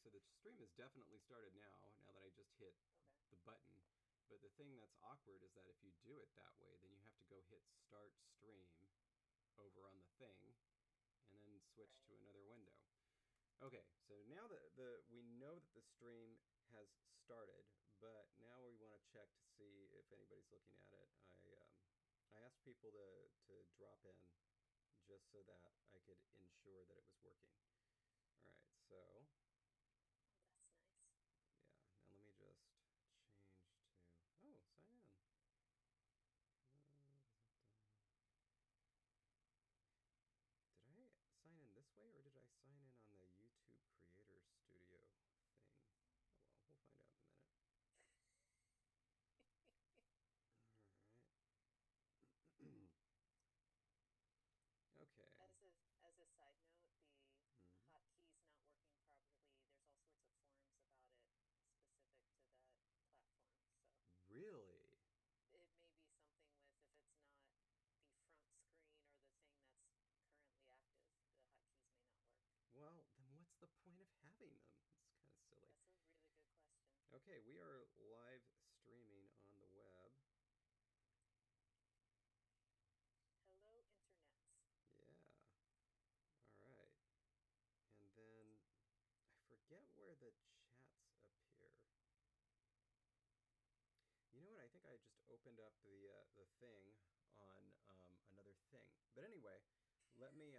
so the stream has definitely started now that I just hit Okay. the button. But the thing that's awkward is that if you do it that way, then you have to go hit start stream over on the thing and then switch to Right. another window. Okay, so now that the we know that the stream has started, but now we want to check to see if anybody's looking at it. I asked people to drop in just so that I could ensure that it was working. All right, so Oh, that's nice. yeah, now let me just change to sign in. Did I sign in this way or did I sign in on the YouTube Creator Studio thing? Oh well, we'll find out in a minute. All right. Okay. As a side note, the Mm-hmm. hotkeys not working properly. There's all sorts of forums about it specific to that platform. So Really? it may be something with if it's not the front screen or the thing that's currently active, the hotkeys may not work. Well, then what's the point of having them? It's kind of silly. That's a really good question. Okay, we are live streaming on the web. Hello, internets. Yeah. All right. And then I forget where the chats appear. You know what? I think I just opened up the thing on another thing. But anyway, let me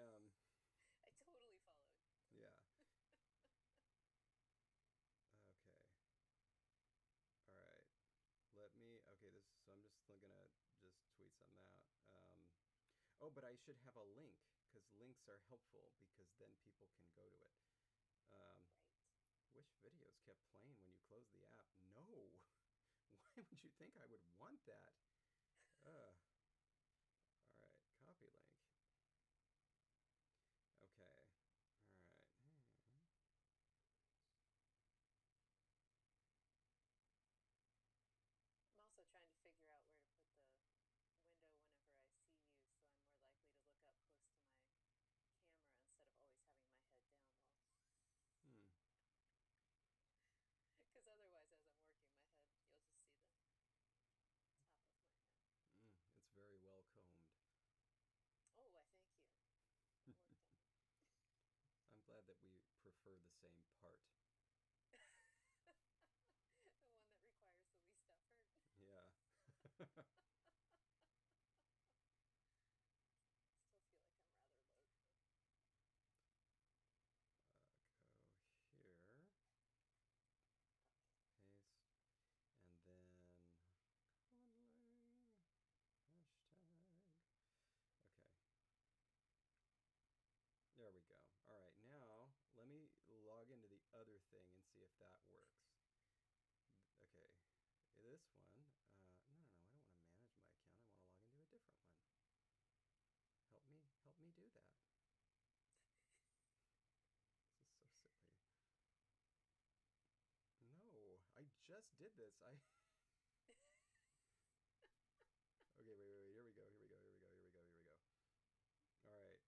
I totally followed. yeah. Okay. All right. Let me okay, this so I'm just gonna just tweet something out. Oh, but I should have a link because links are helpful because then people can go to it. Um, Right. wish videos kept playing when you close the app. No. Why would you think I would want that? Uh, all right, copy link. Okay. All right. I'm also trying to figure out where to put the window whenever I see you, so I'm more likely to look up close to my camera instead of always having my head down while. Hmm. Because otherwise, as I'm working my head, you'll just see the top of my head. It's very well combed. Oh, I thank you. Worked on I'm glad that we prefer the same part. it. The one that requires the least effort. Yeah. Still feel like I'm rather low too. Go here. Okay. Paste. And then Conley. Hashtag. Okay. There we go. All right, now let me log into the other thing and see if that works. Okay, this one. No. I don't want to manage my account. I want to log into a different one. Help me do that. This is so silly. No, I just did this. I. Okay, wait. Here we go. Here we go. All right.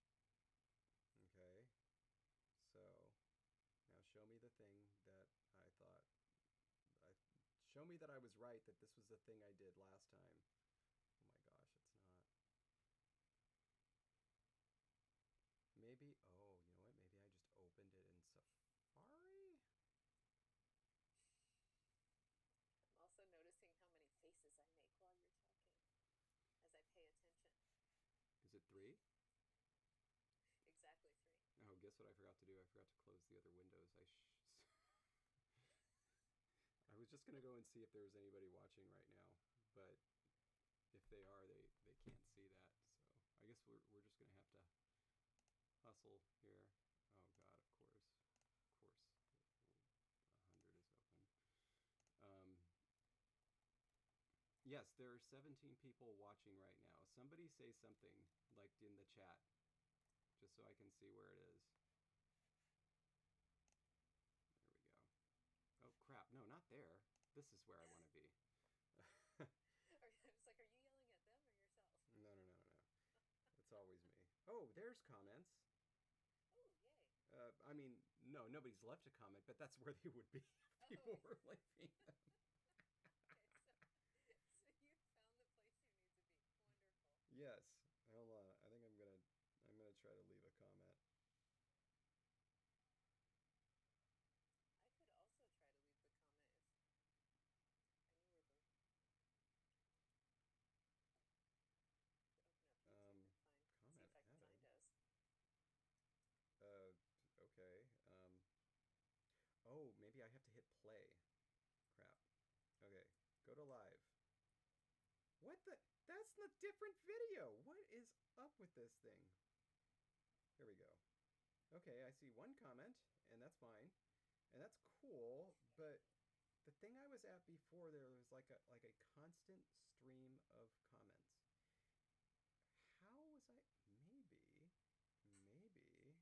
Okay. So now show me the thing that I thought I show me that I was right that this was the thing I did last time. Oh my gosh, it's not. Maybe you know what? Maybe I just opened it in Safari? I'm also noticing how many faces I make while you're talking as I pay attention. Is it 3? Exactly three. Oh, guess what I forgot to do? I forgot to close the other windows. I was just going to go and see if there was anybody watching right now, but if they are, they can't see that. So, I guess we're just going to have to hustle here. Oh god, of course. Of course. 100 is open. Um, yes, there are 17 people watching right now. Somebody say something, like in the chat, just so I can see where it is. There we go. Oh, crap. No, not there. This is where I want to be. It's like, are you yelling at them or yourself? No. It's always me. Oh, there's comments. Oh, yay. I mean, no, nobody's left a comment, but that's where they would be if Oh, people were leaving them. okay. So you found the place you need to be. Wonderful. Yes. Hold on. I think I'm gonna try to leave a comment. I could also try to leave the comment if I knew where the. To open up YouTube and find, see Comment if I can added. find us. Uh, okay. Oh, maybe I have to hit play. Crap. Okay. Go to live. What the? That's the different video. What is up with this thing? Here we go. Okay, I see one comment, and that's mine, and that's cool. But the thing I was at before, there was like a constant stream of comments. How was I? Maybe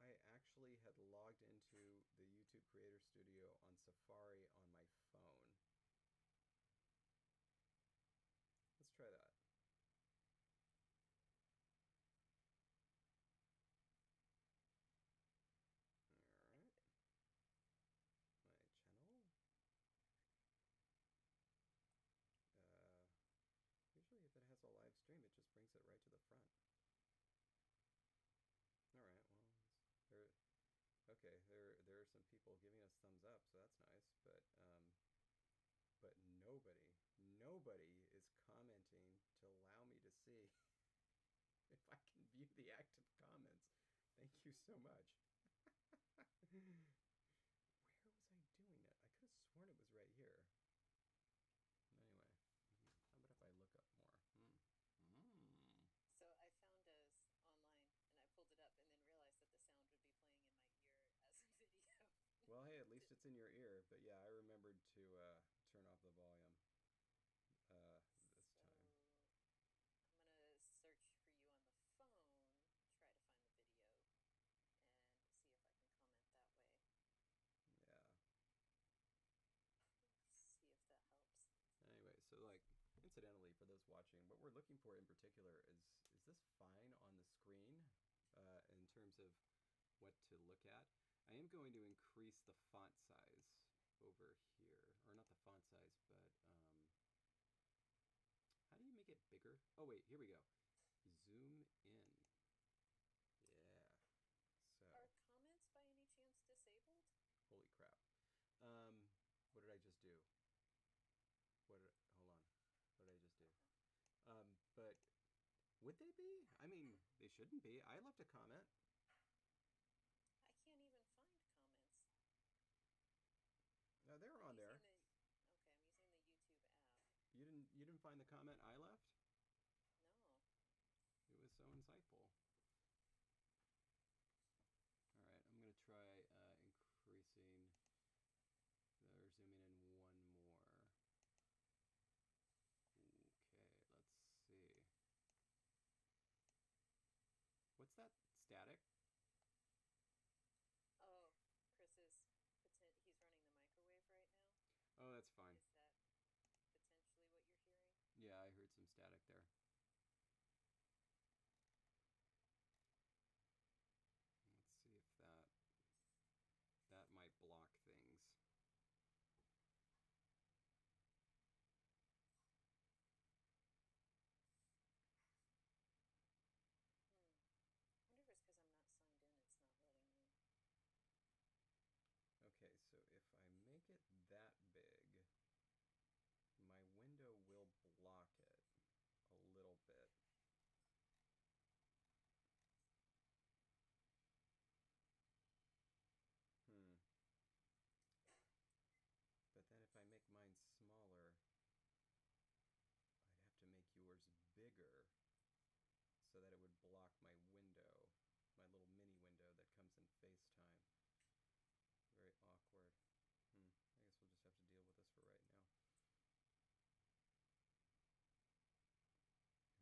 I actually had logged into the YouTube Creator Studio on Safari on my phone. Let's try that. All right, my channel. Uh, Usually, if it has a live stream, it just brings it right to the front. All right. Well, there. Okay. There are some people giving us thumbs up, so that's nice. But nobody is commenting to allow me to see if I can view the active comments. Thank you so much. Where was I doing it? I could have sworn it was right here. Anyway, how about if I look up more? So I found us online and I pulled it up and then realized that the sound would be playing in my ear as a video. Well, hey, at least it's in your ear. But yeah, I remembered to turn off the volume this So time. I'm gonna search for you on the phone, try to find the video, and see if I can comment that way. Yeah. See if that helps. Anyway, so like, incidentally, for those watching, what we're looking for in particular is this fine on the screen in terms of what to look at. I am going to increase the font size over here, or not the font size, but how do you make it bigger? Oh wait, here we go. Zoom in. Yeah. So, Are comments by any chance disabled? holy crap. What did I just do? Hold on. What did I just do? Okay. But would they be? I mean, they shouldn't be. I left a comment. I can't even find comments. No, they were I'm on using there. the okay, I'm using the YouTube app. You didn't find the comment I left? No. It was so insightful. All right, I'm gonna try increasing or zooming in one more. Okay, let's see. What's that static? Oh, Chris is he's running the microwave right now. Oh, that's fine. Is that potentially what you're hearing? Yeah, I heard some static there. Let's see if that might block things. Hmm. I wonder if it's because I'm not signed in, it's not letting me. Okay, so if I make it that big, my window will block it a little bit. Hmm. But then if I make mine smaller, I'd have to make yours bigger so that it would block my window, my little mini window that comes in FaceTime. Very awkward. I guess we'll just have to deal with this for right now.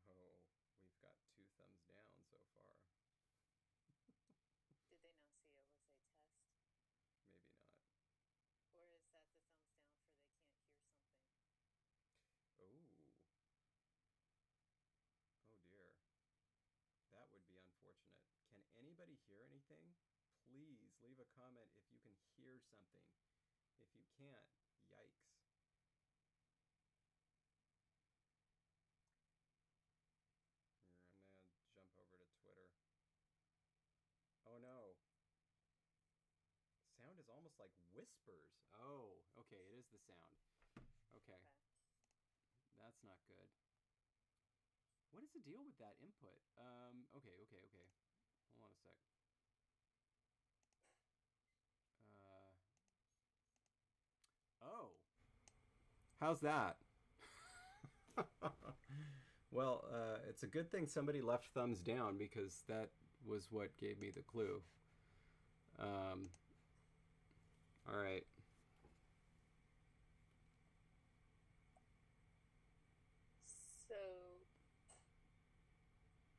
Oh, we've got 2 thumbs down so far. Did they not see it was a test? Maybe not. Or is that the thumbs down for they can't hear something? Oh, oh dear. That would be unfortunate. Can anybody hear anything? Please leave a a comment if you can hear something. If you can't, yikes. Here, I'm gonna jump over to Twitter. Oh no. Sound is almost like whispers. Oh, okay, it is the sound. Okay, Okay. that's not good. What is the deal with that input? Okay. Hold on a sec. Uh, oh, how's that? Well, it's a good thing somebody left thumbs down because that was what gave me the clue. Um, all right. So,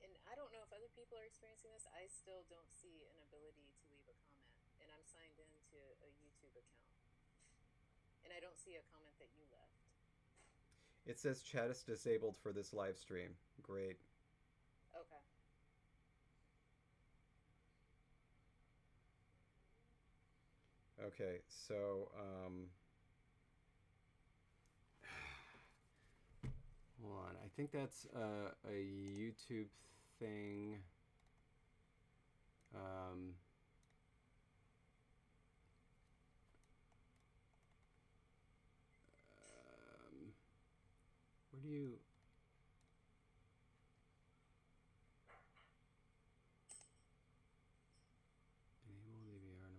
and I don't know if other people are experiencing this. I still don't see an ability to leave a comment, and I'm signed into a YouTube account, and I don't see a comment that you left. It says chat is disabled for this live stream. Great. Okay. Okay, so hold on. I think that's a YouTube thing. Um, um, where do you? Enable DVR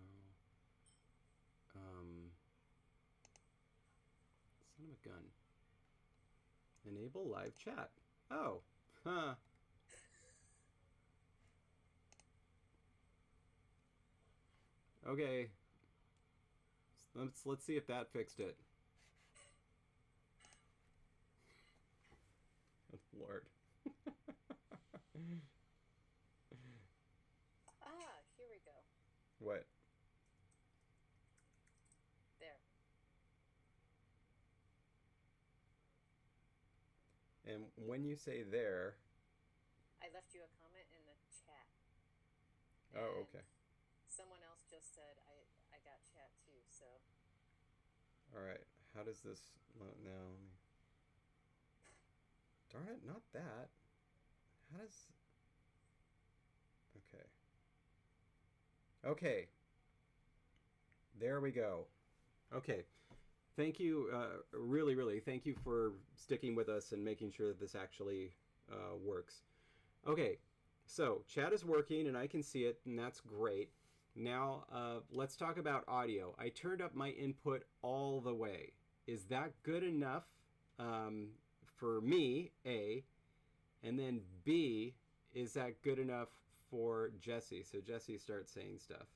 normal. Son of a gun. Enable live chat. Oh, huh. Okay. Let's see if that fixed it. Oh, Lord. Ah, here we go. What? There. And when you say there, I left you a comment in the chat, oh, and okay. someone else just said I got chat too. So All right. How does this? No. Let me... Darn it! Not that. How does? Okay. Okay. There we go. Okay. Thank you, really, thank you for sticking with us and making sure that this actually works. Okay, so chat is working and I can see it, and that's great. Now, let's talk about audio. I turned up my input all the way. Is that good enough for me, A? And then B, is that good enough for Jesse? So Jesse starts saying stuff.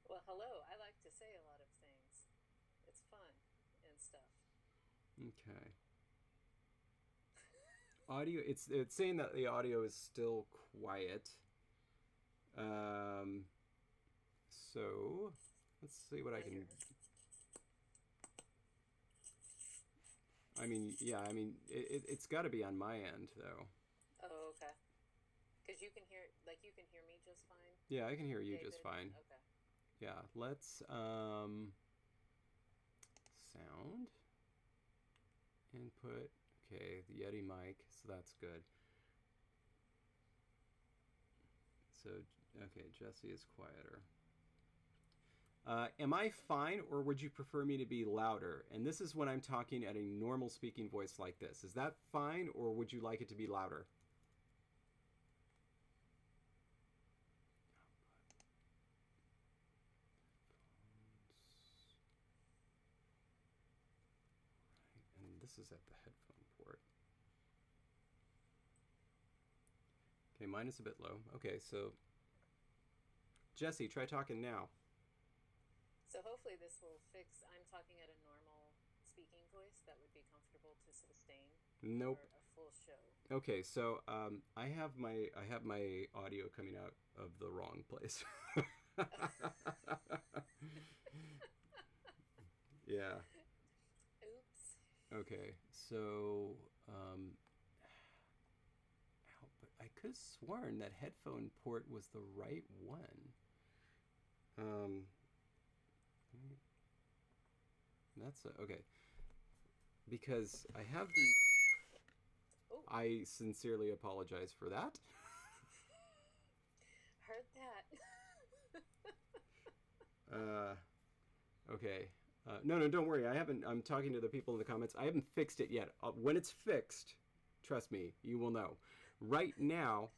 well, hello. I like to say a lot of things. It's fun and stuff. Okay. Audio, it's saying that the audio is still quiet. Um, so let's see what I Measure. can. I mean, yeah, I mean, it's got to be on my end though. Oh, okay. Because you can hear, like, you can hear me just fine, Yeah, I can hear you just David. fine. Okay. Yeah, let's sound input. Okay, the Yeti mic, so that's good. So okay, Jesse is quieter. Am I fine, or would you prefer me to be louder? And this is when I'm talking at a normal speaking voice like this. Is that fine, or would you like it to be louder? Right, and this is at the headphone port. Okay, mine is a bit low. Okay, so Jesse, try talking now. So hopefully this will fix. I'm talking at a normal speaking voice that would be comfortable to sustain Nope. for a full show. Okay, so I have my audio coming out of the wrong place. Yeah. Oops. Okay, so but I could have sworn that headphone port was the right one. That's okay. Because I have the. Oh, I sincerely apologize for that. heard that. Uh, okay. No, don't worry. I haven't. I'm talking to the people in the comments. I haven't fixed it yet. When it's fixed, trust me, you will know. Right now,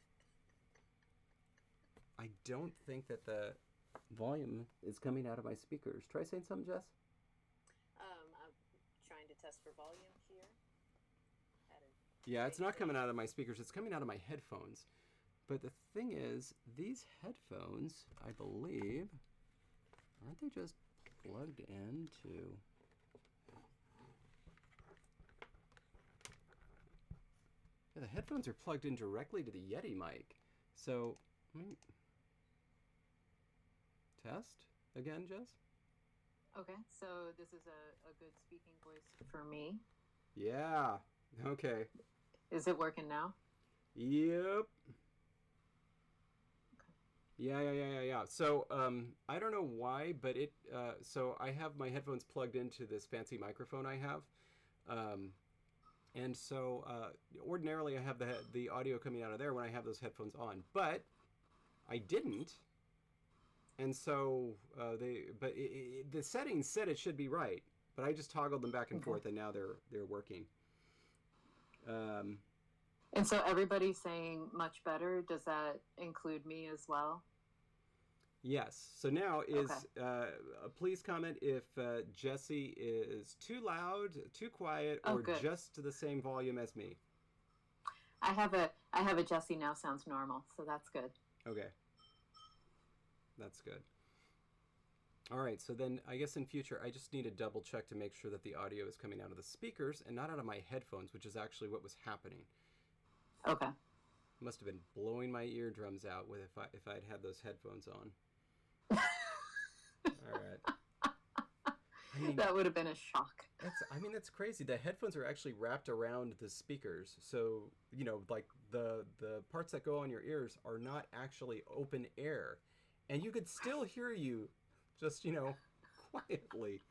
I don't think that the volume is coming out of my speakers. Try saying something, Jess. I'm trying to test for volume here. Had a Yeah, it's big not coming day. out of my speakers. It's coming out of my headphones. But the thing is, these headphones, I believe, aren't they just plugged into? Yeah, the headphones are plugged in directly to the Yeti mic. So, test again, Jess? Okay, so this is a good speaking voice for me. Yeah. Okay. Is it working now? Yep. Okay. Yeah. So, I don't know why, but so I have my headphones plugged into this fancy microphone I have. Um, and so, ordinarily I have the audio coming out of there when I have those headphones on, but I didn't. And so, the settings said it should be right, but I just toggled them back and Okay. forth, and now they're working. Um, And so everybody's saying much better. Does that include me as well? Yes. So now Okay. is please comment if Jesse is too loud, too quiet, Oh, or good. just to the same volume as me. I have a Jesse now sounds normal, so that's good. Okay, that's good. All right. So then I guess in future I just need to double check to make sure that the audio is coming out of the speakers and not out of my headphones, which is actually what was happening. Okay. Must have been blowing my eardrums out with if I'd had those headphones on. All right. I mean, That would have been a shock. that's crazy. The headphones are actually wrapped around the speakers, so like the parts that go on your ears are not actually open air, and you could still hear you, just quietly.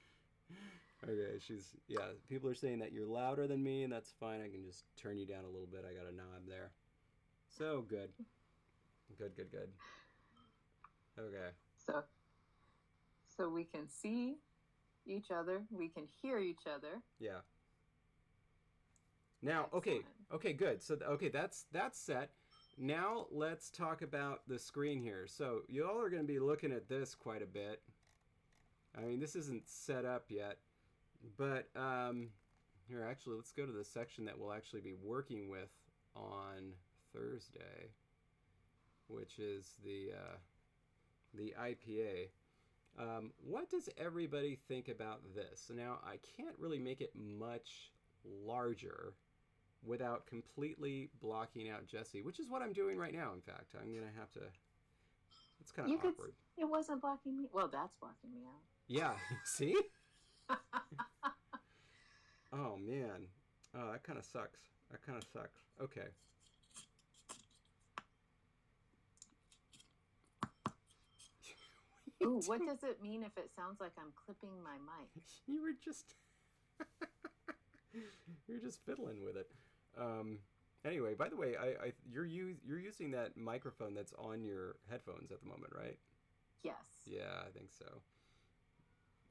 Okay, yeah. People are saying that you're louder than me, and that's fine. I can just turn you down a little bit. I got a knob there. So good, good. Okay. So we can see each other, we can hear each other. Yeah. Now, Excellent. okay, good. So, okay, that's set. Now let's talk about the screen here. So you all are going to be looking at this quite a bit. I mean, this isn't set up yet, but here, actually, let's go to the section that we'll actually be working with on Thursday, which is the IPA. What does everybody think about this? Now, I can't really make it much larger without completely blocking out Jesse, which is what I'm doing right now. In fact, I'm gonna have to. It's kind of You could. awkward. It wasn't blocking me. Well, that's blocking me out. Yeah, see? Oh man, oh that kind of sucks. That kind of sucks. Okay. Ooh, what does it mean if it sounds like I'm clipping my mic? You were just you're just fiddling with it. Um, anyway, by the way, you're using that microphone that's on your headphones at the moment, right? Yes. Yeah, I think so.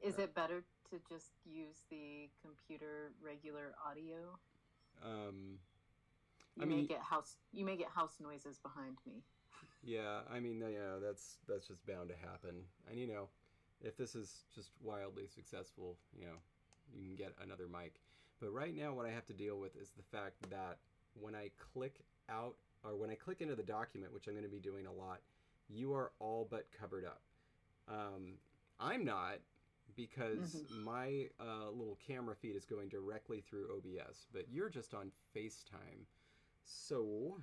Is it better to just use the computer regular audio? Um, I You may mean, get house noises behind me. yeah, I mean, that's just bound to happen. And if this is just wildly successful, you can get another mic. But right now, what I have to deal with is the fact that when I click out or when I click into the document, which I'm going to be doing a lot, you are all but covered up. Um, I'm not because Mm-hmm. my little camera feed is going directly through OBS, but you're just on FaceTime. So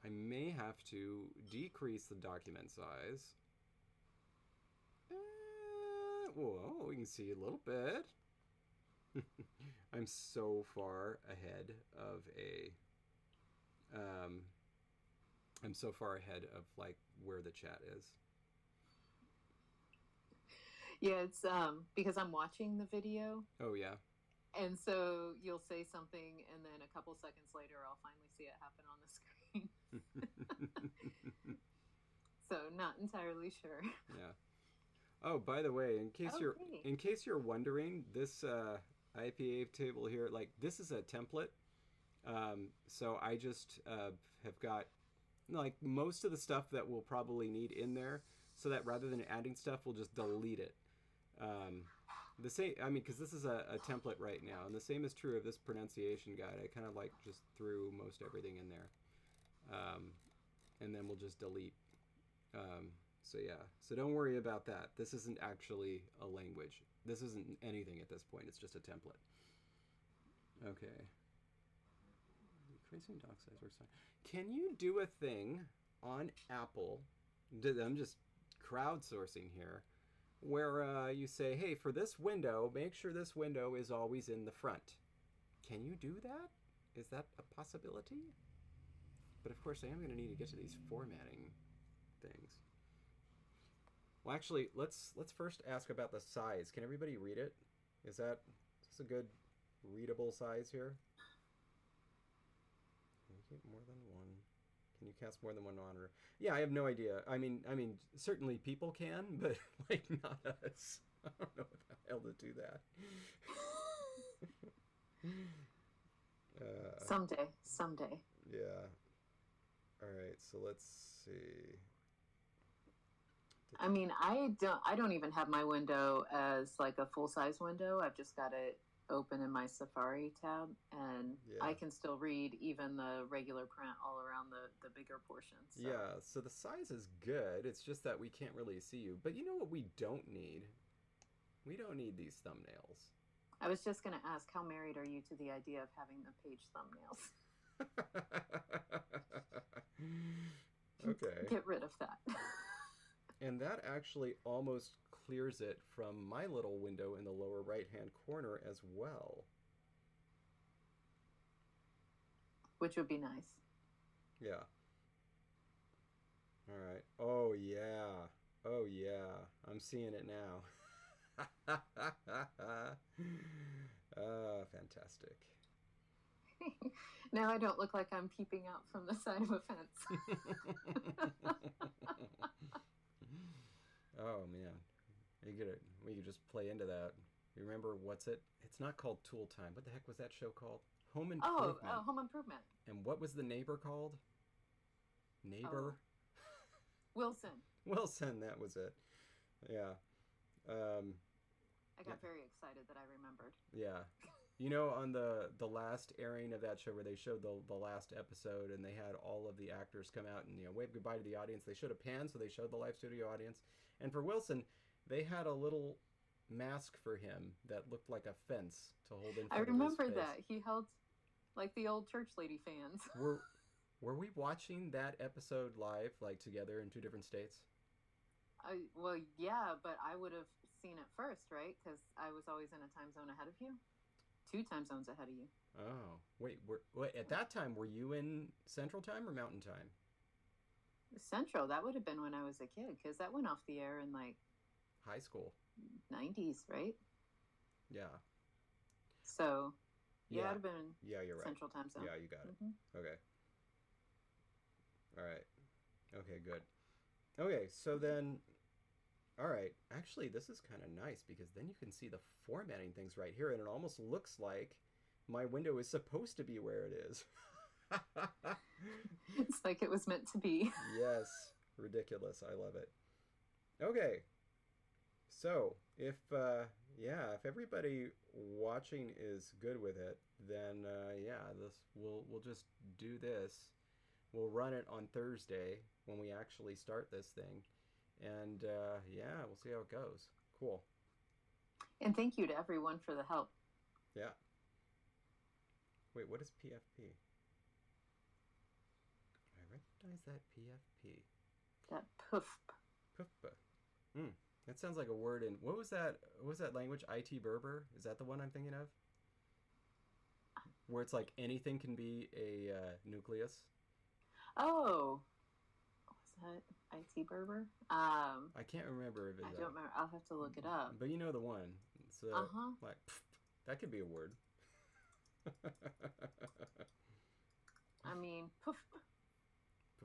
I may have to decrease the document size. Whoa, we can see a little bit. I'm so far ahead of a. Um, I'm so far ahead of like where the chat is. Yeah, it's because I'm watching the video, Oh yeah. and so you'll say something, and then a couple seconds later, I'll finally see it happen on the screen. So not entirely sure. Yeah. Oh, by the way, Oh, hey. in case you're wondering, this IPA table here, like this is a template. So I just have got like most of the stuff that we'll probably need in there, so that rather than adding stuff, we'll just delete it. Um, the same, I mean, because this is a template right now, and the same is true of this pronunciation guide. I kind of like just threw most everything in there, um, and then we'll just delete. Um, so yeah, so don't worry about that. This isn't actually a language. This isn't anything at this point. It's just a template. Okay. Increasing dock size works fine. Can you do a thing on Apple? I'm just crowdsourcing here, where you say, "Hey, for this window, make sure this window is always in the front." Can you do that? Is that a possibility? But of course, I am going to need to get to these formatting things. Well, actually, let's first ask about the size. Can everybody read it? Is this a good readable size here? Can you get more than one? Can you cast more than one monitor? Yeah, I have no idea. I mean, certainly people can, but like not us. I don't know what the hell to do that. uh, Someday, someday. yeah. All right. So let's see. I mean, I don't even have my window as like a full size window. I've just got it open in my Safari tab, and I Yeah. can still read even the regular print all around the bigger portions. So Yeah. So the size is good. It's just that we can't really see you. But you know what we don't need? We don't need these thumbnails. I was just going to ask, how married are you to the idea of having the page thumbnails? Okay. Get rid of that. And that actually almost clears it from my little window in the lower right hand corner as well. Which would be nice. Yeah. All right. Oh, yeah. Oh, yeah. I'm seeing it now. Fantastic. Now I don't look like I'm peeping out from the side of a fence. Oh, man. You get it. We could just play into that. You remember what's it? It's not called Tool Time. What the heck was that show called? Home Oh, Improvement. home improvement. And what was the neighbor called? Oh, Neighbor? Wilson. Wilson, that was it. Yeah. Um, I got very excited that I remembered. yeah. You know, on the last airing of that show where they showed the last episode and they had all of the actors come out and wave goodbye to the audience. They showed a pan, so they showed the live studio audience. And for Wilson, they had a little mask for him that looked like a fence to hold in I front of his remember face. that. He held like the old church lady fans. Were were we watching that episode live, like together in two different states? Well, yeah, but I would have seen it first, right? Because I was always in a time zone ahead of you. Two time zones ahead of you. Oh, wait, at that time were you in Central Time or Mountain Time? Central, that would have been when I was a kid, because that went off the air in like High school. 90s, right? Yeah. So, yeah, Yeah. I'd have been Yeah, you're right. Central time zone. Yeah, you got it. Mm-hmm. Okay. All right. Okay, good. Okay, so then all right. Actually, this is kind of nice because then you can see the formatting things right here and it almost looks like my window is supposed to be where it is. It's like it was meant to be. Yes, ridiculous. I love it. Okay. So, if everybody watching is good with it, then yeah, this we'll just do this. We'll run it on Thursday when we actually start this thing, and yeah, we'll see how it goes. Cool. And thank you to everyone for the help. Yeah. Wait, what is PFP? I recognize that PFP. That poof. Pufpa. Hmm. That sounds like a word in what was that? What was that language? IT Berber? Is that the one I'm thinking of? Where it's like anything can be a nucleus. Oh, what was that? IT Berber. I can't remember if I it's don't remember. I'll have to look it up. but you know the one. Uh So huh. like pfft, that could be a word. I mean, poof,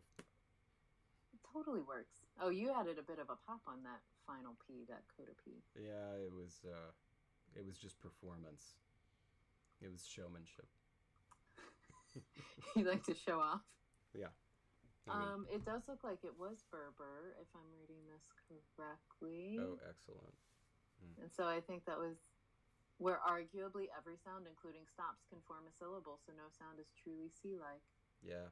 it totally works. Oh, you added a bit of a pop on that final P, that coda P. Yeah, it was just performance. It was showmanship. You like to show off. Yeah. I mean, It does look like it was Berber, if I'm reading this oh, correctly. excellent. Mm. And so I think that was where arguably every sound, including stops, can form a syllable, so no sound is truly sea-like. Yeah.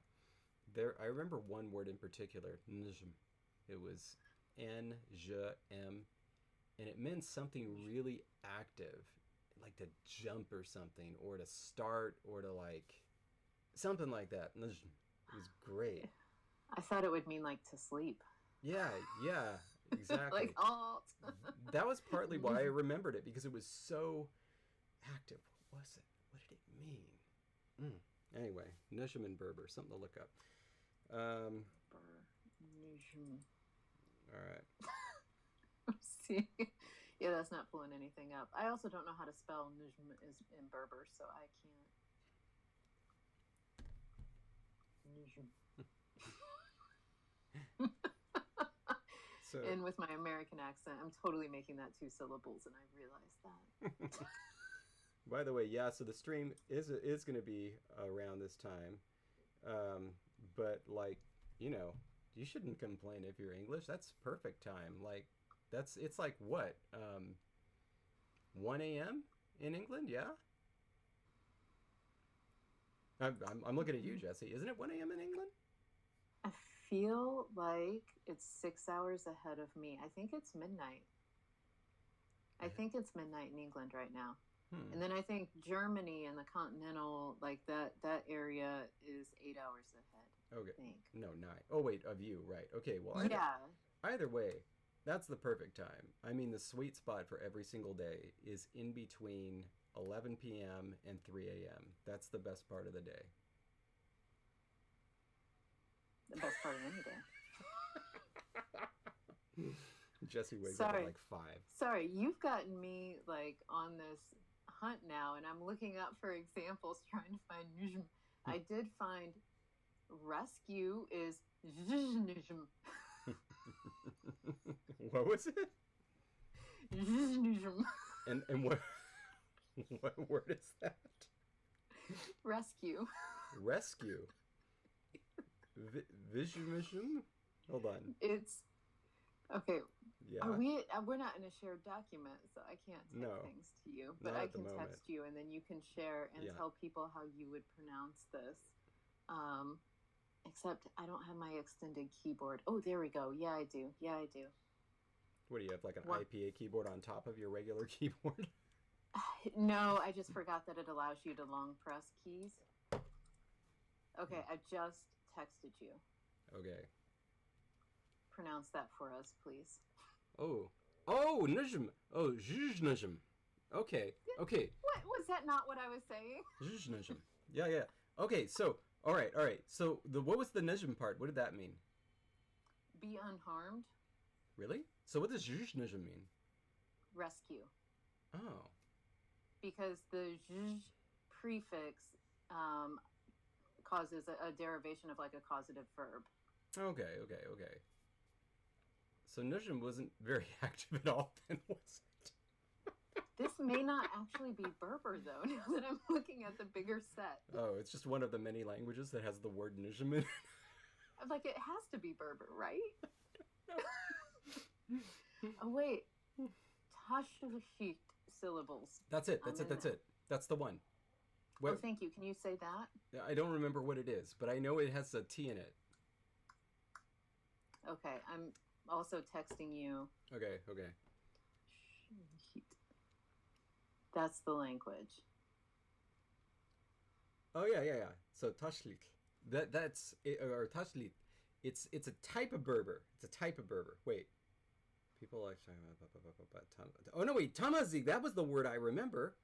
There I remember one word in particular, njm. It was N-J-M, and it meant something really active, like to jump or something, or to start, or to like something like that. Njm. It was great. I thought it would mean like to sleep. Yeah, yeah, Like exactly. alt. That was partly why I remembered it because it was so active. What was it? What did it mean? Mm. Anyway, Nisham and Berber, something to look up. Um, all right. See, yeah, that's not pulling anything up. I also don't know how to spell Nujm is in Berber, so I can't. So, And with my American accent, I'm totally making that two syllables, and I realized that. by the way, yeah. So the stream is going to be around this time, um, but like you know, you shouldn't complain if you're English. That's perfect time. Like that's it's like what 1 a.m. in England. Yeah, I'm looking at you, Jesse. Isn't it 1 a.m. in England? I feel like it's 6 hours ahead of me. I think it's midnight. I Yeah. think it's midnight in England right now. Hmm. And then I think Germany and the continental, like that area is 8 hours ahead, Okay. I think. No, 9. Oh wait, of you, right? Okay. Well, Yeah. either way, that's the perfect time. I mean, the sweet spot for every single day is in between 11 p.m. and 3 a.m. That's the best part of the day. The best part of any day. Jesse wakes up at Sorry. like 5. Sorry, you've gotten me like on this hunt now, and I'm looking up for examples trying to find nujm. I did find rescue is nujm. What was it? Nujm. And what what word is that? Rescue. Rescue. Vision. Hold on. It's okay. Are Yeah. we? We're not in a shared document, so I can't type No, things to you. But not I at the can moment. text you, and then you can share and Yeah. tell people how you would pronounce this. Um, Except I don't have my extended keyboard. Oh, there we go. Yeah, I do. Yeah, I do. What do you have like an What? IPA keyboard on top of your regular keyboard? No, I just forgot that it allows you to long press keys. Okay, I just texted you. Okay. Pronounce that for us, please. Oh. Oh, Najm. Oh, Najm. Okay. Okay. What was that? Not what I was saying. Najm. Yeah, yeah. Okay, so all right. So the what was the Najm part? What did that mean? Be unharmed. Really? So what does Najm mean? Rescue. Oh. Because the zh prefix causes a derivation of like a causative verb. Okay, okay, okay. So Najm wasn't very active at all then, was it? This may not actually be Berber, though, now that I'm looking at the bigger set. Oh, it's just one of the many languages that has the word Najm in it. Like, it has to be Berber, right? No. Oh, wait. Tashhit syllables. That's it. I'm That's it. in That's there. it. That's the one. Oh, What? thank you. Can you say that? I don't remember what it is, but I know it has a T in it. Okay, I'm also texting you. Okay, okay. That's the language. Oh yeah, yeah, yeah. So Tashlit. That's or Tashlit. It's a type of Berber. It's a type of Berber. Wait. People like talking about oh no, wait, Tamazik. That was the word I remember.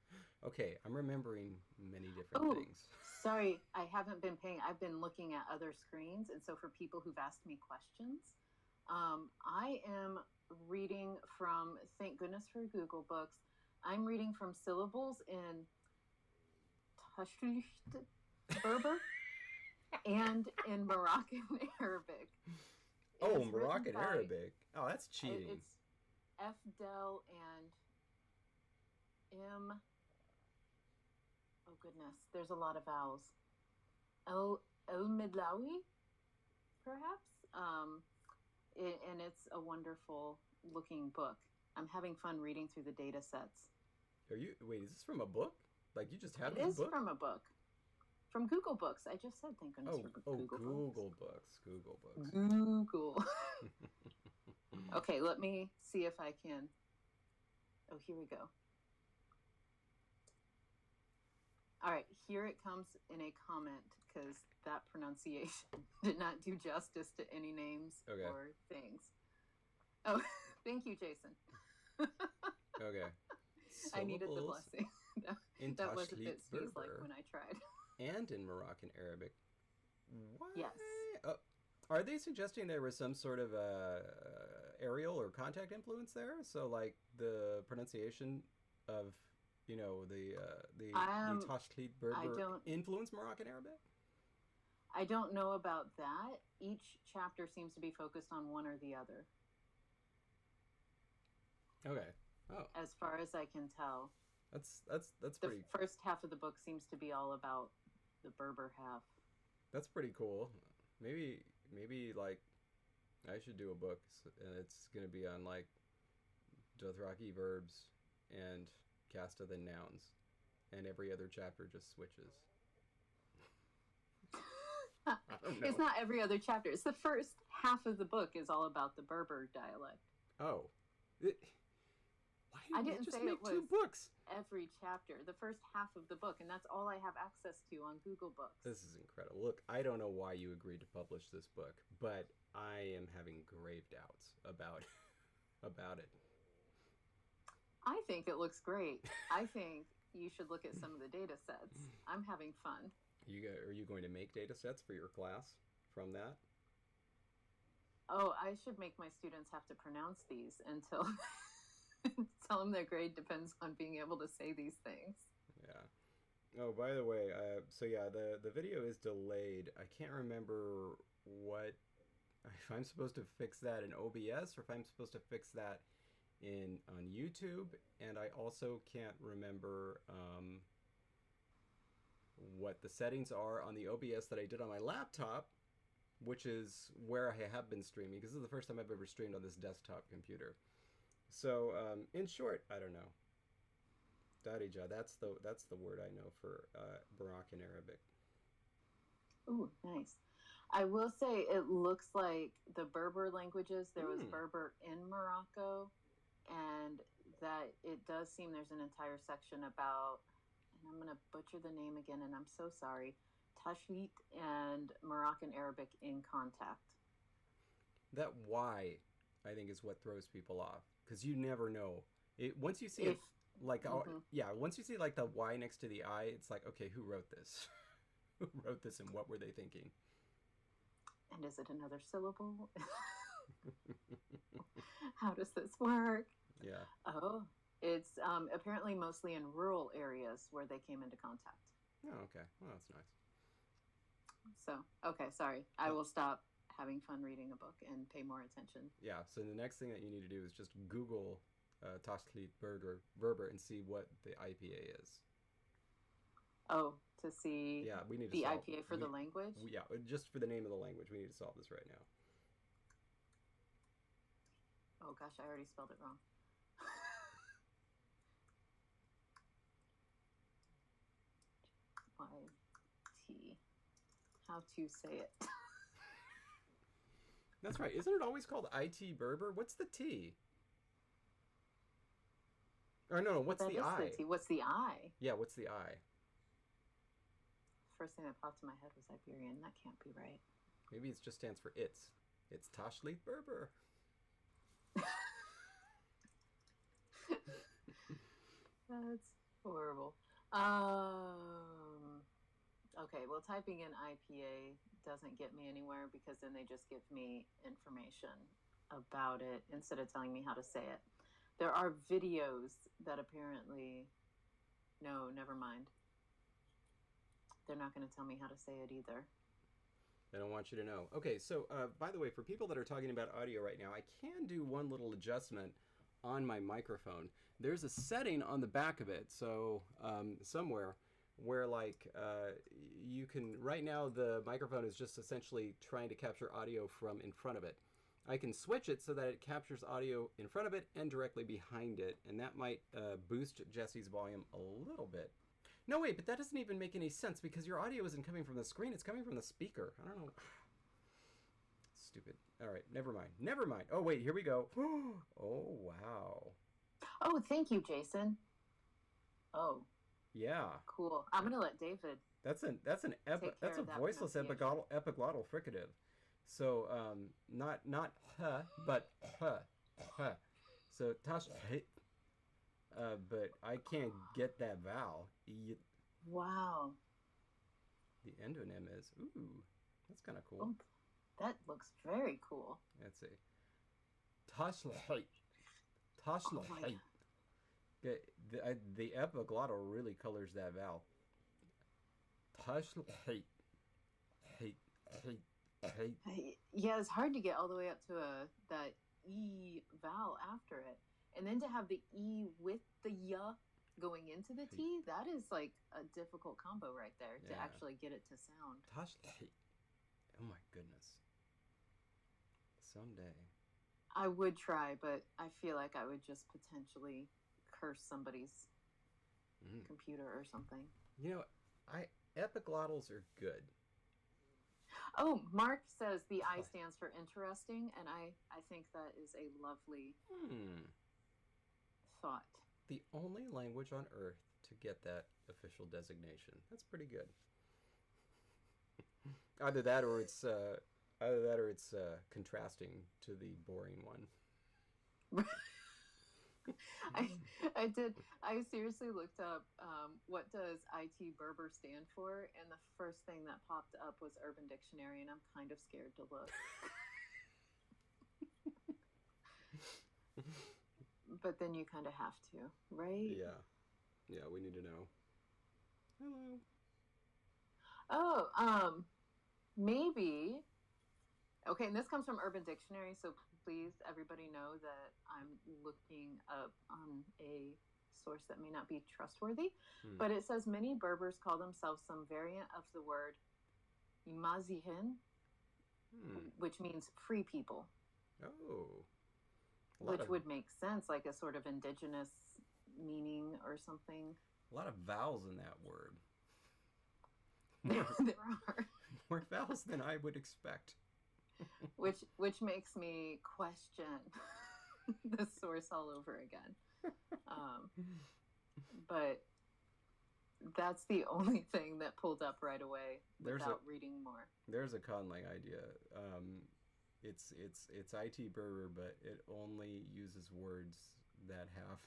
Okay, I'm remembering many different Oh, things. sorry. I haven't been paying. I've been looking at other screens. And so for people who've asked me questions, I am reading from, thank goodness for Google Books, I'm reading from syllables in Tashlicht Berber and in Moroccan Arabic. It Oh, is written Moroccan by, Arabic. Oh, that's cheating. it's F. Del and M. Oh goodness, there's a lot of vowels. El Midlawi, perhaps. And it's a wonderful looking book. I'm having fun reading through the data sets. Wait, is this from a book? Like you just have It this is book? from a book. From Google Books. I just said thank goodness for Oh, Google Books. Google Books. Google Books. Google. Okay, let me see if I can. Oh, here we go. All right, here it comes in a comment because that pronunciation did not do justice to any names Okay. or things. Oh, thank you, Jason. Okay. I needed the Syllables blessing. in That was a bit Tashlit sneeze-like Berber when I tried. and in Moroccan Arabic. What? Yes. Oh, are they suggesting there was some sort of aerial or contact influence there? So, like the pronunciation of, the Um, Tashlit I Berber don't influenced Moroccan Arabic. I don't know about that. Each chapter seems to be focused on one or the other, Okay. Oh, as far as I can tell. that's The pretty first half of the book seems to be all about the Berber half. that's pretty cool. Maybe like I should do a book, and it's gonna be on like Dothraki verbs and casta then nouns, and every other chapter just switches. I don't It's know. not every other chapter. It's the first half of the book is all about the Berber dialect. Oh, it, why I didn't they didn't just say it make two was books? every chapter, the first half of the book, and that's all I have access to on Google Books. This is incredible. Look, I don't know why you agreed to publish this book, but I am having grave doubts about about it. I think it looks great. I think you should look at some of the data sets. I'm having fun. Are you going to make data sets for your class from that? Oh, I should make my students have to pronounce these until tell them their grade depends on being able to say these things. Yeah. Oh, by the way, so yeah, the video is delayed. I can't remember what if I'm supposed to fix that in OBS or if I'm supposed to fix that in on YouTube, and I also can't remember what the settings are on the OBS that I did on my laptop, which is where I have been streaming because this is the first time I've ever streamed on this desktop computer. So, in short, I don't know. Darija, that's the word I know for Moroccan Arabic. Ooh, nice. I will say it looks like the Berber languages, there was Hmm. Berber in Morocco, and that it does seem there's an entire section about, and I'm going to butcher the name again, and I'm so sorry, Tashlit and Moroccan Arabic in contact. That Y, I think, is what throws people off because you never know. It once you see it, If, like, mm-hmm. yeah, once you see like the Y next to the I, it's like, okay, who wrote this? Who wrote this, and what were they thinking? And is it another syllable? How does this work? Yeah. Oh, it's apparently mostly in rural areas where they came into contact. Oh, okay. Well, that's nice. So, okay, sorry. I will stop having fun reading a book and pay more attention. Yeah. So the next thing that you need to do is just Google Tashklit Berber and see what the IPA is. Oh, to see Yeah, we need to the solve. IPA for the language? Yeah, just for the name of the language, we need to solve this right now. Oh gosh, I already spelled it wrong. YT. How to say it? That's right. Isn't it always called IT Berber? What's the T? Or no, But what's that the is the I? T. What's the I? Yeah, what's the I? First thing that popped in my head was Iberian. That can't be right. Maybe it just stands for it's. It's Tashlit Berber. That's horrible. Okay, well, typing in IPA doesn't get me anywhere because then they just give me information about it instead of telling me how to say it. There are videos that apparently. No, never mind. They're not going to tell me how to say it either. They don't want you to know. Okay, so by the way, for people that are talking about audio right now, I can do one little adjustment on my microphone. There's a setting on the back of it, so somewhere where like you can. Right now, the microphone is just essentially trying to capture audio from in front of it. I can switch it so that it captures audio in front of it and directly behind it, and that might boost Jesse's volume a little bit. No, wait, but that doesn't even make any sense because your audio isn't coming from the screen, it's coming from the speaker. I don't know. Stupid. All right, never mind. Never mind. Oh, wait, here we go. Oh, wow. Oh, thank you, Jason. Oh, Yeah. cool. I'm going to let David That's a take care that's a of that voiceless pronunciation. epiglottal fricative. So not huh, but huh. Huh. So tash but I can't get that vowel. Wow. The endonym is ooh. That's kind of cool. Oh, that looks very cool. Let's see. Tashleit. Oh my Tashleit. god. The epiglottal really colors that vowel. Tashleit. Hate. Hate. Hate. Yeah, it's hard to get all the way up to that E vowel after it. And then to have the E with the Y going into the Hate. T, that is like a difficult combo right there to Yeah. actually get it to sound. Tashleit. Oh my goodness. Someday. I would try, but I feel like I would just potentially curse somebody's computer or something. You know, I epiglottals are good. Oh, Mark says the I stands for interesting, and I think that is a lovely thought. The only language on Earth to get that official designation. That's pretty good. Either that or it's contrasting to the boring one. I seriously looked up what does IT Berber stand for, and the first thing that popped up was Urban Dictionary, and I'm kind of scared to look. But then you kind of have to, right? Yeah. Yeah, we need to know. Hello. Oh, maybe. Okay, and this comes from Urban Dictionary, so please, everybody, know that I'm looking up on a source that may not be trustworthy. But it says many Berbers call themselves some variant of the word Imazihin, which means free people. Oh. Which would make sense, like a sort of indigenous meaning or something. A lot of vowels in that word. There are. More vowels than I would expect. which makes me question the source all over again. But that's the only thing that pulled up right away without reading more. There's a conlang idea. It's IT Berber, but it only uses words that have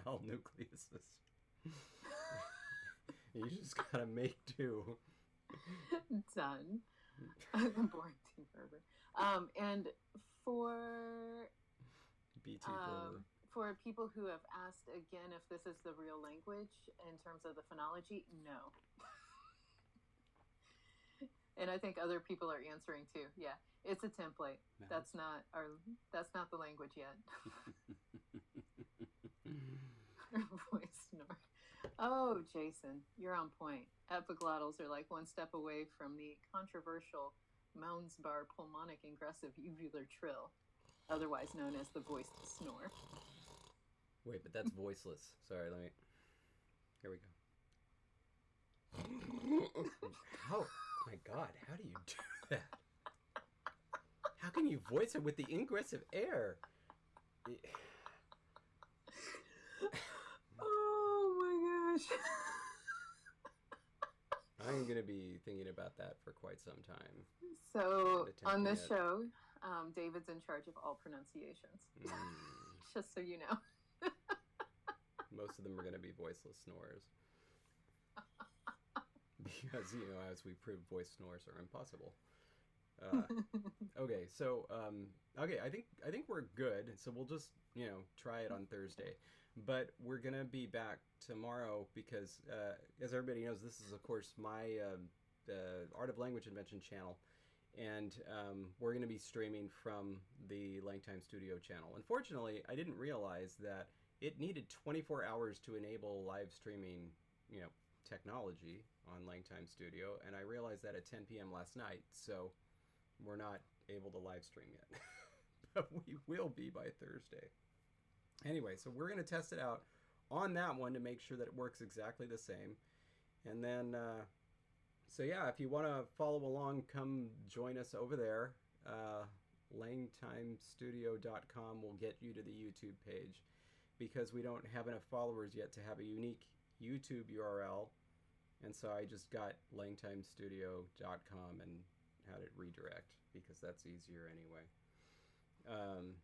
vowel nucleuses. You just gotta make do. Done. Boring T Berber. And for BT Berber. For people who have asked again if this is the real language in terms of the phonology, no. And I think other people are answering too. Yeah, it's a template. That's not the language yet. Voice snore. Oh, Jason, you're on point. Epiglottals are like one step away from the controversial Moundsbar pulmonic ingressive uvular trill, otherwise known as the voiced snore. Wait, but that's voiceless. Sorry, let me. Here we go. How? My God, how do you do that? How can you voice it with the ingressive air? Oh my gosh. I'm going to be thinking about that for quite some time. So, on this show, David's in charge of all pronunciations. Just so you know. Most of them are going to be voiceless snores. Because, as we proved, voice snores are impossible. Okay, so okay, I think we're good. So we'll just try it on Thursday, but we're gonna be back tomorrow because, as everybody knows, this is of course my Art of Language Invention channel, and we're gonna be streaming from the LangTime Studio channel. Unfortunately, I didn't realize that it needed 24 hours to enable live streaming, you know, technology on LangTime Studio, and I realized that at 10 p.m. last night. So we're not able to live stream yet, but we will be by Thursday. Anyway, so we're going to test it out on that one to make sure that it works exactly the same. And then, so yeah, if you want to follow along, come join us over there. LangTimeStudio.com will get you to the YouTube page because we don't have enough followers yet to have a unique YouTube URL. And so I just got LangTimeStudio.com and had it redirect because that's easier anyway. Um,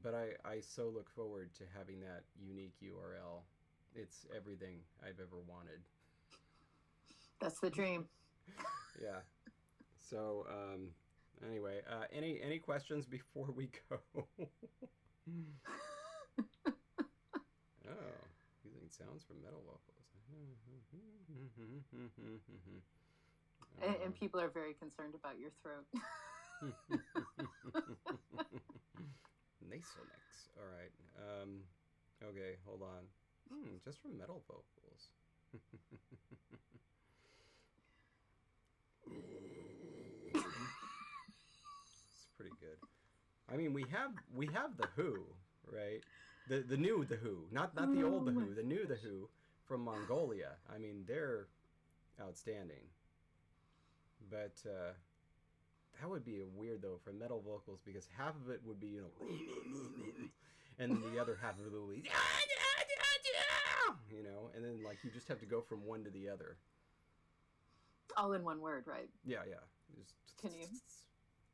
but I so look forward to having that unique URL. It's everything I've ever wanted. That's the dream. Yeah. So anyway, any questions before we go? Oh, using sounds from metal vocals. And people are very concerned about your throat. Nasonix. All right. Okay, hold on. Just from metal vocals. It's pretty good. I mean, we have the Who, right? The new the Who, not the old the Who, the new the Who from Mongolia. I mean, they're outstanding. But that would be weird though for metal vocals because half of it would be and the other half of it would be and then like you just have to go from one to the other. All in one word, right? Yeah, yeah. Just...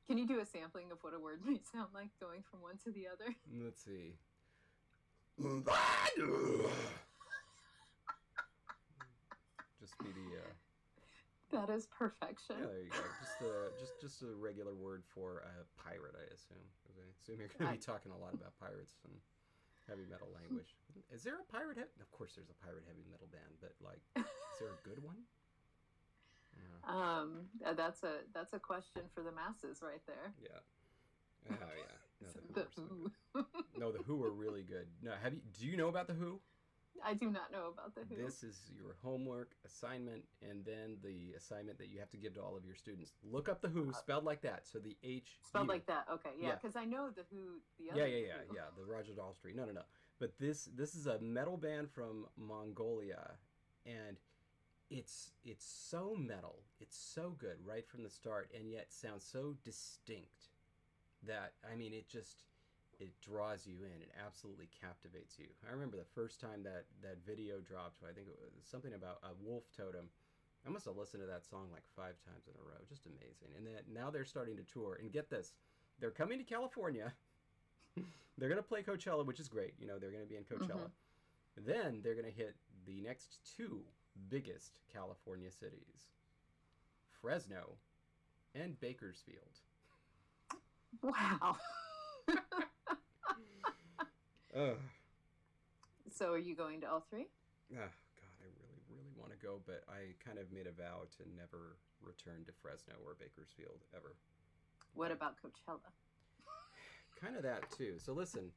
Can you do a sampling of what a word might sound like going from one to the other? Let's see. Just be the. That is perfection. Yeah, there you go. Just a regular word for a pirate, I assume. I assume you're going to be talking a lot about pirates and heavy metal language. Is there a pirate? Of course, there's a pirate heavy metal band, but like, is there a good one? Yeah. That's a question for the masses, right there. Yeah. Oh yeah. No, the Who are really good. No, do you know about the Who? I do not know about the Who. This is your homework assignment, and then the assignment that you have to give to all of your students. Look up the Who, spelled like that. So the H spelled like that. Okay, yeah, because I know the Who. The other yeah. The Roger Daltrey. No. But this is a metal band from Mongolia, and it's so metal. It's so good right from the start, and yet sounds so distinct that I mean it draws you in. It absolutely captivates you. I remember the first time that video dropped. I think it was something about a wolf totem. I must have listened to that song like 5 times in a row. Just amazing. And then now they're starting to tour. And get this, they're coming to California. They're going to play Coachella, which is great. They're going to be in Coachella. Mm-hmm. Then they're going to hit the next 2 biggest California cities, Fresno and Bakersfield. Wow. So are you going to all 3? Oh, God, I really, really want to go, but I kind of made a vow to never return to Fresno or Bakersfield ever. What about Coachella? Kind of that, too. So listen,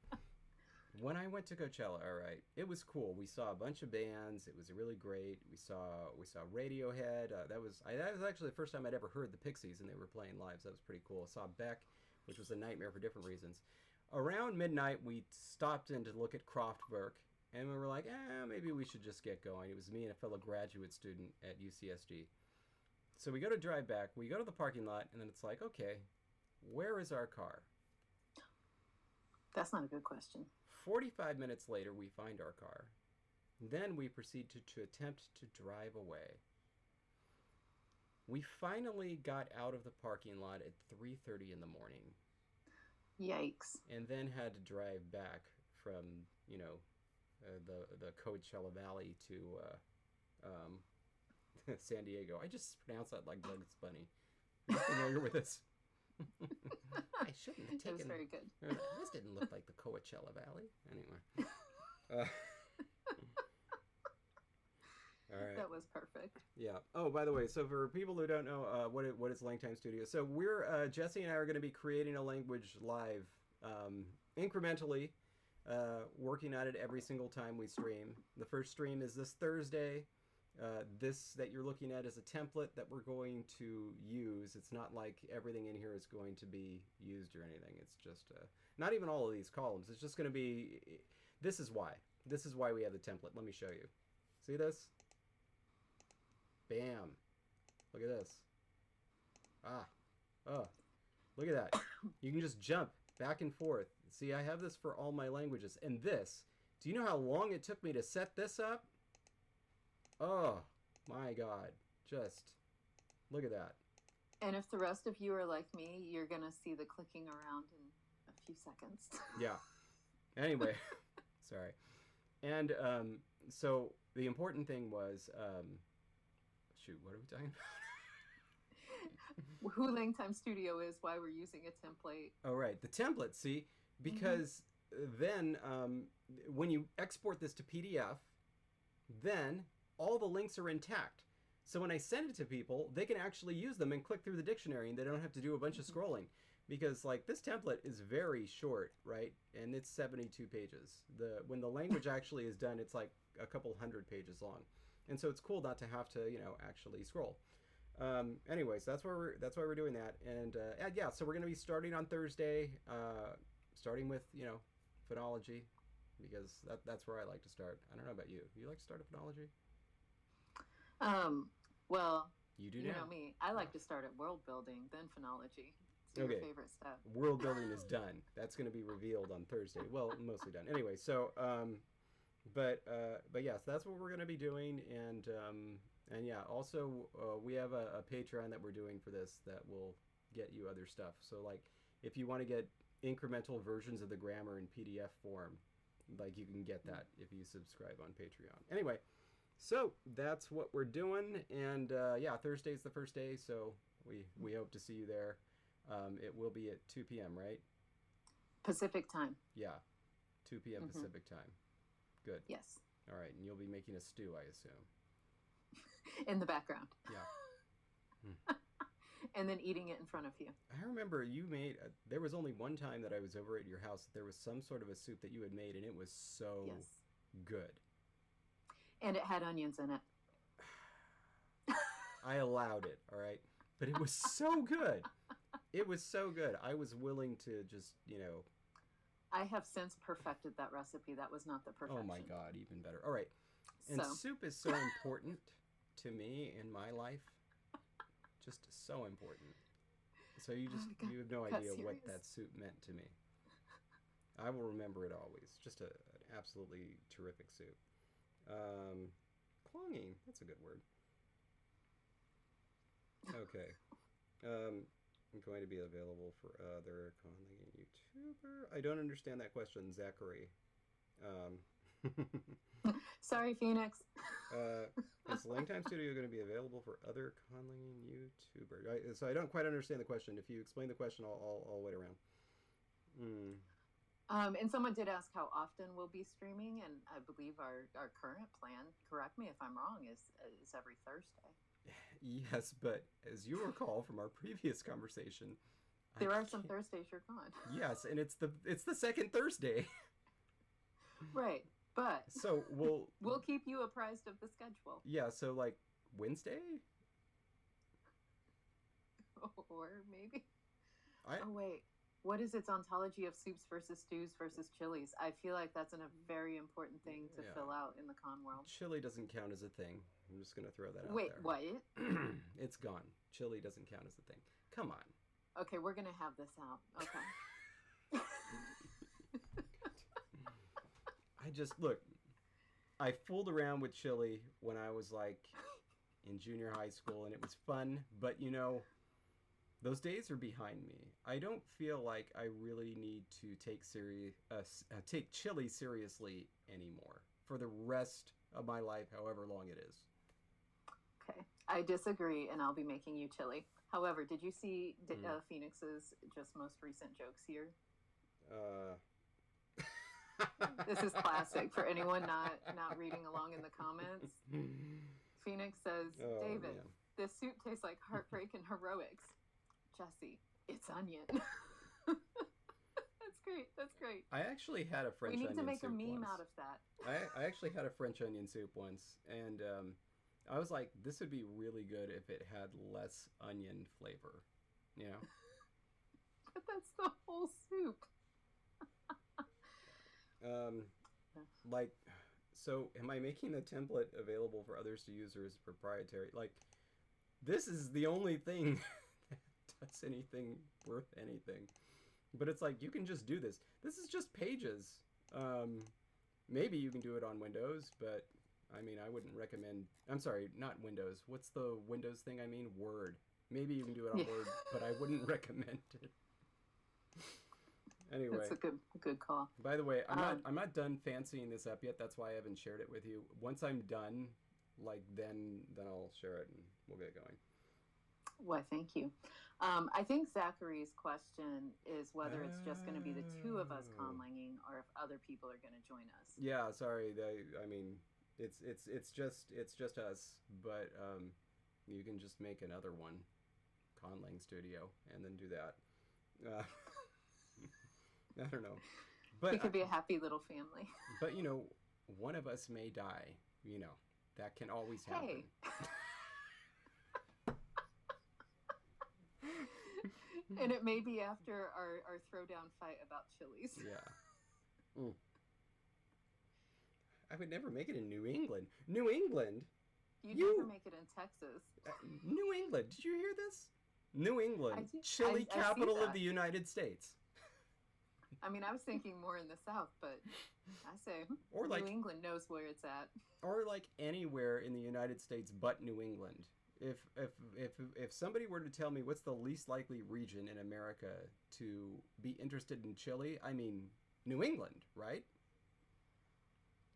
when I went to Coachella, all right, it was cool. We saw a bunch of bands. It was really great. We saw Radiohead. That was actually the first time I'd ever heard the Pixies, and they were playing live, so that was pretty cool. I saw Beck, which was a nightmare for different reasons. Around midnight, we stopped in to look at Kraftwerk, and we were like, maybe we should just get going. It was me and a fellow graduate student at UCSG. So we go to drive back. We go to the parking lot, and then it's like, okay, where is our car? That's not a good question. 45 minutes later, we find our car. Then we proceed to attempt to drive away. We finally got out of the parking lot at 3:30 in the morning. Yikes. And then had to drive back from, the Coachella Valley to San Diego. I just pronounced that like Bugs Bunny. Are you familiar with this? I shouldn't have It was taken. very good. This didn't look like the Coachella Valley. Anyway. Uh, all right. That was perfect. Yeah. Oh, by the way, so for people who don't know what is LangTime Studio, so we're Jesse and I are going to be creating a language live, incrementally, working on it every single time we stream. The first stream is this Thursday. This that you're looking at is a template that we're going to use. It's not like everything in here is going to be used or anything. It's just not even all of these columns. It's just going to be. This is why. This is why we have the template. Let me show you. See this? Bam. Look at this. Ah. Oh. Look at that. You can just jump back and forth. See, I have this for all my languages. And this, do you know how long it took me to set this up? Oh, my God. Just look at that. And if the rest of you are like me, you're going to see the clicking around in a few seconds. Yeah. Anyway, sorry. And so the important thing was, shoot, what are we talking about? Who LangTime Studio is, why we're using a template. Oh, right. The template, see? Because then when you export this to PDF, then all the links are intact. So when I send it to people, they can actually use them and click through the dictionary and they don't have to do a bunch of scrolling. Because like this template is very short, right? And it's 72 pages. When the language actually is done, it's like a couple hundred pages long. And so it's cool not to have to, actually scroll. Anyways, that's why we're doing that. And yeah, so we're going to be starting on Thursday, starting with, phonology, because that's where I like to start. I don't know about you. You like to start a phonology? Well, You do you now. know me. I like to start at world building, then phonology. It's your Okay. favorite stuff. World building is done. That's going to be revealed on Thursday. Well, mostly done. Anyway, so but yeah, so that's what we're going to be doing, and yeah, also we have a Patreon that we're doing for this that will get you other stuff. So like, if you want to get incremental versions of the grammar in PDF form, like you can get that if you subscribe on Patreon. Anyway, so that's what we're doing, and yeah, Thursday's the first day, so we hope to see you there. It will be at 2 p.m., right? Pacific time. Yeah, 2 p.m. Pacific time. Good. Yes. All right, and you'll be making a stew, I assume. In the background. Yeah. And then eating it in front of you. I remember you made. There was only one time that I was over at your house. There was some sort of a soup that you had made, and it was so good. And it had onions in it. I allowed it, all right, but it was so good. It was so good. I was willing to just, I have since perfected that recipe. That was not the perfection. Oh my God, even better. All right. And soup is so important to me in my life. Just so important. So you have no idea what that soup meant to me. I will remember it always. Just an absolutely terrific soup. Clonging, that's a good word. Okay. I'm going to be available for other conlanging YouTuber. I don't understand that question, Zachary. Sorry, Phoenix. Is LangTime Studio going to be available for other conlanging YouTuber? So I don't quite understand the question. If you explain the question, I'll wait around. And someone did ask how often we'll be streaming, and I believe our current plan, correct me if I'm wrong, is every Thursday. Yes, but as you recall from our previous conversation, there are some Thursdays you're gone. Yes, and it's the second Thursday. Right, but so we'll keep you apprised of the schedule. Yeah, so like Wednesday, or maybe. Oh wait, what is its ontology of soups versus stews versus chilies? I feel like that's a very important thing to fill out in the con world. Chili doesn't count as a thing. I'm just going to throw that out there. Wait, what? It's gone. Chili doesn't count as a thing. Come on. Okay, we're going to have this out. Okay. Look, I fooled around with chili when I was like in junior high school, and it was fun, but those days are behind me. I don't feel like I really need to take chili seriously anymore for the rest of my life, however long it is. Okay, I disagree, and I'll be making you chili. However, did you see Phoenix's just most recent jokes here? Uh, This is classic for anyone not reading along in the comments. Phoenix says, oh David, man. this soup tastes like heartbreak and heroics. Jesse, it's onion. That's great. That's great. I actually had a We French need to onion make a soup meme out once. of that. I actually had a French onion soup once, and I was like, this would be really good if it had less onion flavor. You know? But that's the whole soup. Like, so am I making the template available for others to use, or is it proprietary? Like, this is the only thing that does anything worth anything. But it's like, you can just do this. This is just pages. Maybe you can do it on Windows, but I mean, I wouldn't recommend. I'm sorry, not Windows. What's the Windows thing? I mean, Word. Maybe you can do it on Yeah. Word, but I wouldn't recommend it. Anyway, That's a good call. by the way, I'm not done fancying this up yet. That's why I haven't shared it with you. Once I'm done, like then I'll share it and we'll get going. Why, thank you. I think Zachary's question is whether it's just going to be the two of us Oh. conlanging or if other people are going to join us. Yeah, sorry. I mean, it's just us, but you can just make another one, Conlang Studio, and then do that. Uh, I don't know, We but could be a happy little family. but one of us may die. That can always Hey. happen. And it may be after our throwdown fight about chilies. Yeah. Mm. I would never make it in New England. New England? You'd never make it in Texas. New England. Did you hear this? New England, I chili see capital of that. the United States. I mean, I was thinking more in the South, but I say Or New England knows where it's at. Or like anywhere in the United States but New England. If somebody were to tell me what's the least likely region in America to be interested in chili, I mean New England, right?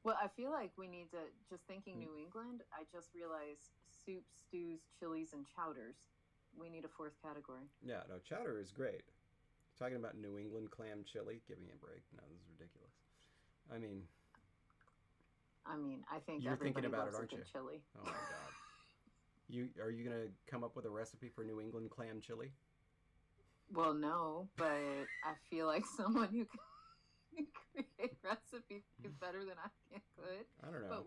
Well, I feel like we need to, just thinking New England, I just realized soups, stews, chilies, and chowders. We need a fourth category. Yeah, no, chowder is great. Talking about New England clam chili, give me a break. No, this is ridiculous. I mean, I think you're thinking everybody about it, loves a aren't good you? chili. Oh my god. Are you gonna come up with a recipe for New England clam chili? Well, no, but I feel like someone who can create recipes better than I could. I don't know. But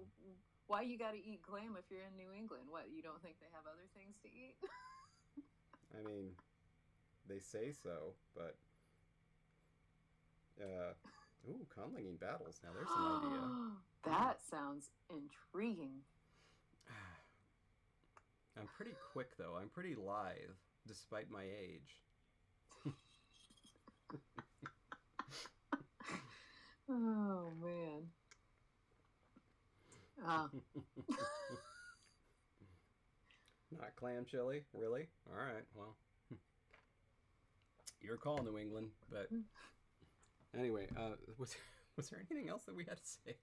why you got to eat clam if you're in New England? What, you don't think they have other things to eat? I mean, they say so, but conlanging battles. Now there's an idea. That sounds intriguing. I'm pretty quick though. I'm pretty lithe, despite my age. Oh man. Not clam chili, really? All right, well, your call, New England. But anyway, was there anything else that we had to say?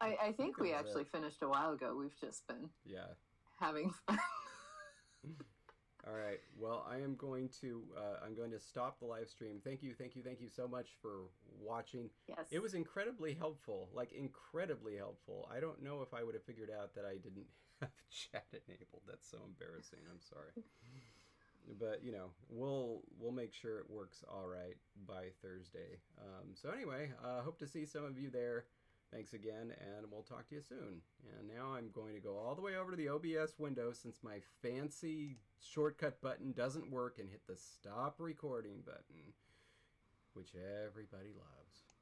I think we actually it. finished a while ago. We've just been having fun. All right. Well, I'm going to stop the live stream. Thank you so much for watching. Yes. It was incredibly helpful. Like incredibly helpful. I don't know if I would have figured out that I didn't have chat enabled. That's so embarrassing. I'm sorry. But we'll make sure it works all right by Thursday. So anyway, hope to see some of you there. Thanks again, and we'll talk to you soon. And now I'm going to go all the way over to the OBS window since my fancy shortcut button doesn't work, and hit the stop recording button, which everybody loves.